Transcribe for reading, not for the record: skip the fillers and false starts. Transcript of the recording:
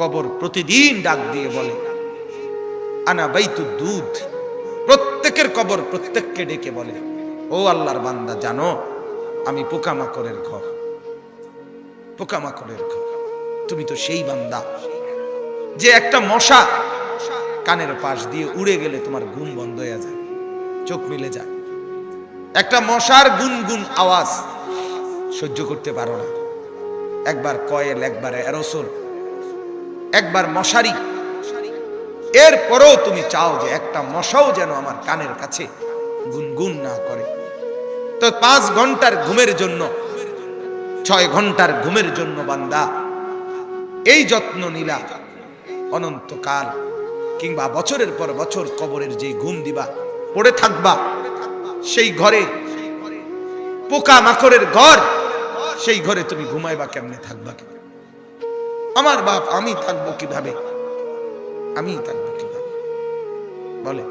কবর প্রতিদিন ডাক দিয়ে বলে আনা বাইতুদ দুধ। প্রত্যেকের কবর প্রত্যেককে ডেকে বলে, ও আল্লাহর বান্দা, জানো আমি পোকামাকড়ের ঘর, পোকামাকড়ের ঘর। তুমি তো সেই বান্দা যে একটা মশা কানের পাশ দিয়ে উড়ে গেলে তোমার ঘুম বন্ধ হয়ে যায়, চোখ মিলে যায়। একটা মশার গুনগুন আওয়াজ সহ্য করতে পারো না। একবার কয়েল, একবার অ্যারোসোল, একবার মশারি, এরপরেও তুমি চাও যে একটা মশাও যেন আমার কানের কাছে গুনগুন না করে। তো 5 ঘন্টার ঘুমের জন্য, 6 ঘন্টার ঘুমের জন্য বান্দা এই যত্ন নিলা, অনন্তকাল কিংবা বছরের পর বছর কবরের যে ঘুম দিবা, পড়ে থাকবা সেই ঘরে, পোকা মাকড়ের ঘর, সেই ঘরে তুমি ঘুমাইবা কেমনে, থাকবা কেমনে? আমার বাপ, আমি থাকবো কিভাবে? আমি থাকবো কিভাবে বলে?